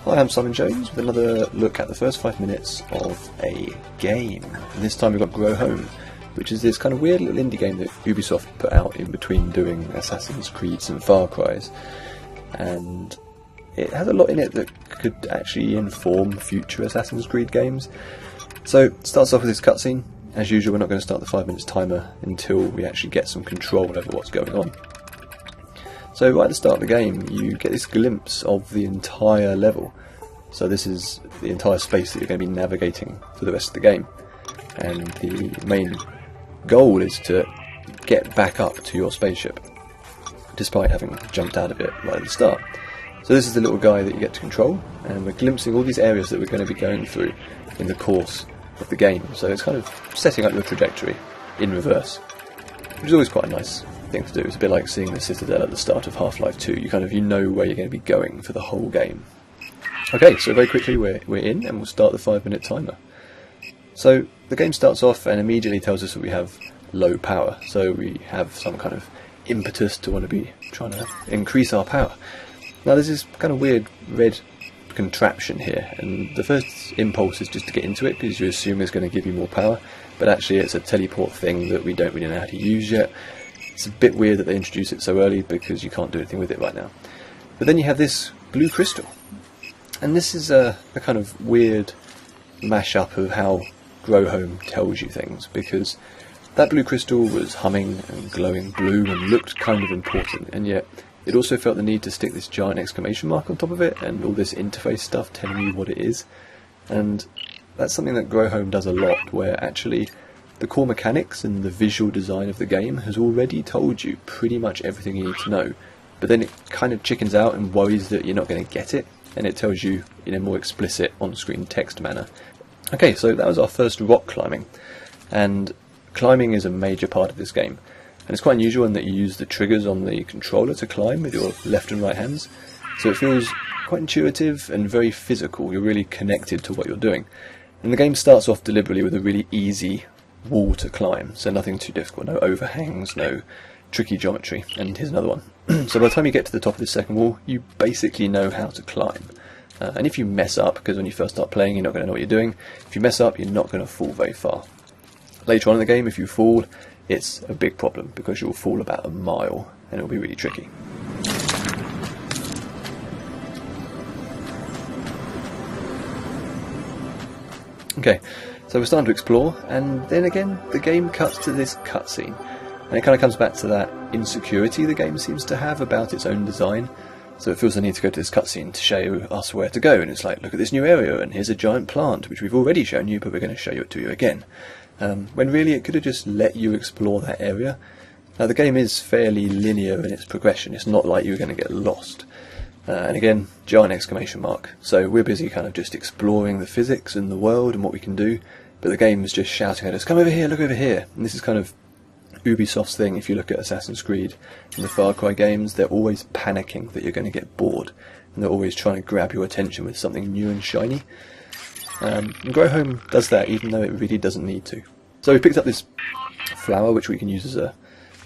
Hi, I'm Simon Jones with another look at the first 5 minutes of a game. And this time we've got Grow Home, which is this kind of weird little indie game that Ubisoft put out in between doing Assassin's Creeds and Far Cry's. And it has a lot in it that could actually inform future Assassin's Creed games. So it starts off with this cutscene. As usual, we're not going to start the 5 minutes timer until we actually get some control over what's going on. So right at the start of the game, you get this glimpse of the entire level. So this is the entire space that you're going to be navigating for the rest of the game. And the main goal is to get back up to your spaceship, despite having jumped out of it right at the start. So this is the little guy that you get to control, and we're glimpsing all these areas that we're going to be going through in the course of the game. So it's kind of setting up your trajectory in reverse, which is always quite a nice thing to do. It's a bit like seeing the Citadel at the start of Half-Life 2. You know where you're going to be going for the whole game. Okay, so very quickly we're in, and we'll start the 5 minute timer. So the game starts off and immediately tells us that we have low power. So we have some kind of impetus to want to be trying to increase our power. Now there's this kind of weird red contraption here, and the first impulse is just to get into it because you assume it's going to give you more power, but actually it's a teleport thing that we don't really know how to use yet. It's a bit weird that they introduce it so early because you can't do anything with it right now. But then you have this blue crystal, and this is a kind of weird mashup of how Grow Home tells you things, because that blue crystal was humming and glowing blue and looked kind of important, and yet it also felt the need to stick this giant exclamation mark on top of it and all this interface stuff telling you what it is. And that's something that Grow Home does a lot, where actually the core mechanics and the visual design of the game has already told you pretty much everything you need to know, but then it kind of chickens out and worries that you're not going to get it, and it tells you in a more explicit on-screen text manner. Okay, so that was our first rock climbing, and climbing is a major part of this game, and it's quite unusual in that you use the triggers on the controller to climb with your left and right hands, so it feels quite intuitive and very physical. You're really connected to what you're doing, and the game starts off deliberately with a really easy wall to climb, so nothing too difficult, no overhangs, no tricky geometry. And here's another one. So by the time you get to the top of this second wall, you basically know how to climb. And if you mess up, because when you first start playing you're not going to know what you're doing, if you mess up you're not going to fall very far. Later on in the game, if you fall, it's a big problem because you'll fall about a mile and it'll be really tricky. Okay, so we're starting to explore, and then again the game cuts to this cutscene, and it kind of comes back to that insecurity the game seems to have about its own design. So it feels the need to go to this cutscene to show us where to go, and it's like, look at this new area, and here's a giant plant which we've already shown you, but we're going to show it to you again. When really it could have just let you explore that area. Now the game is fairly linear in its progression, it's not like you're going to get lost. And again, giant exclamation mark. So we're busy kind of just exploring the physics and the world and what we can do, but the game is just shouting at us, come over here, look over here. And this is kind of Ubisoft's thing. If you look at Assassin's Creed and the Far Cry games, they're always panicking that you're going to get bored, and they're always trying to grab your attention with something new and shiny. And Grow Home does that even though it really doesn't need to. So we picked up this flower which we can use as a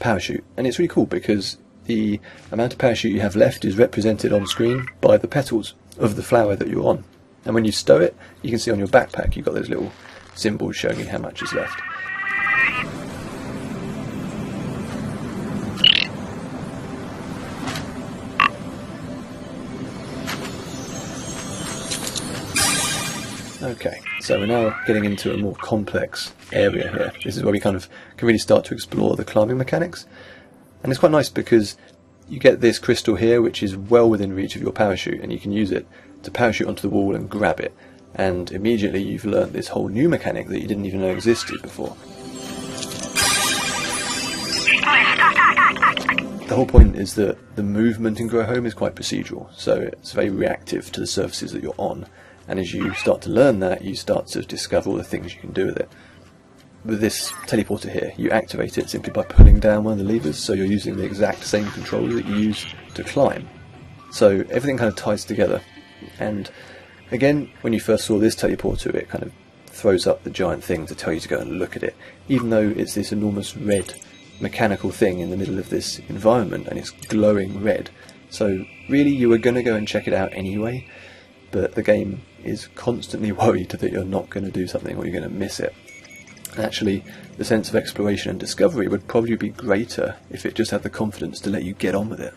parachute, and it's really cool because the amount of parachute you have left is represented on screen by the petals of the flower that you're on. And when you stow it, you can see on your backpack you've got those little symbols showing you how much is left. Okay, so we're now getting into a more complex area here. This is where we kind of can really start to explore the climbing mechanics. And it's quite nice because you get this crystal here which is well within reach of your parachute, and you can use it to parachute onto the wall and grab it. And immediately you've learnt this whole new mechanic that you didn't even know existed before. The whole point is that the movement in Grow Home is quite procedural, so it's very reactive to the surfaces that you're on. And as you start to learn that, you start to discover all the things you can do with it. With this teleporter here, you activate it simply by pulling down one of the levers, so you're using the exact same controller that you use to climb. So everything kind of ties together. And again, when you first saw this teleporter, it kind of throws up the giant thing to tell you to go and look at it, even though it's this enormous red mechanical thing in the middle of this environment, and it's glowing red. So really you were going to go and check it out anyway, but the game is constantly worried that you're not going to do something or you're going to miss it. And actually, the sense of exploration and discovery would probably be greater if it just had the confidence to let you get on with it.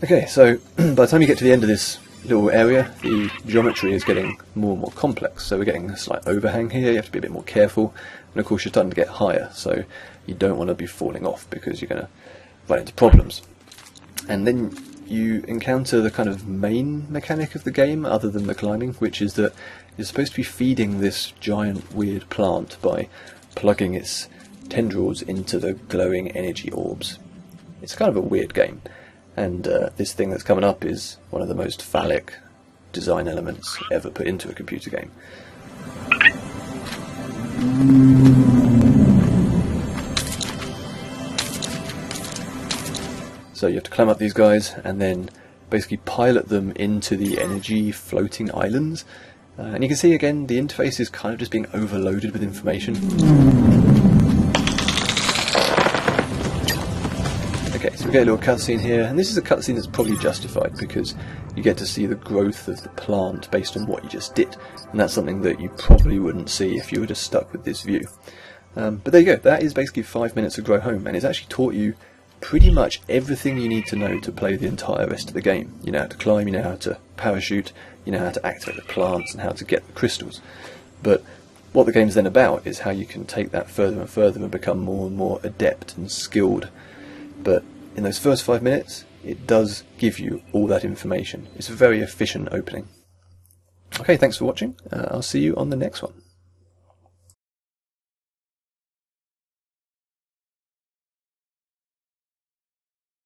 Okay, so by the time you get to the end of this little area, the geometry is getting more and more complex. So we're getting a slight overhang here, you have to be a bit more careful, and of course you're starting to get higher, so you don't want to be falling off because you're going to run into problems. And then you encounter the kind of main mechanic of the game, other than the climbing, which is that you're supposed to be feeding this giant weird plant by plugging its tendrils into the glowing energy orbs. It's kind of a weird game, and this thing that's coming up is one of the most phallic design elements ever put into a computer game. So you have to climb up these guys and then basically pilot them into the energy floating islands. And you can see again the interface is kind of just being overloaded with information. Okay, so we get a little cutscene here, and this is a cutscene that's probably justified because you get to see the growth of the plant based on what you just did, and that's something that you probably wouldn't see if you were just stuck with this view. But there you go, that is basically 5 minutes of Grow Home, and it's actually taught you pretty much everything you need to know to play the entire rest of the game. You know how to climb, you know how to parachute, you know how to activate the plants and how to get the crystals. But what the game's then about is how you can take that further and further and become more and more adept and skilled. But in those first 5 minutes, it does give you all that information. It's a very efficient opening. Okay, thanks for watching. I'll see you on the next one.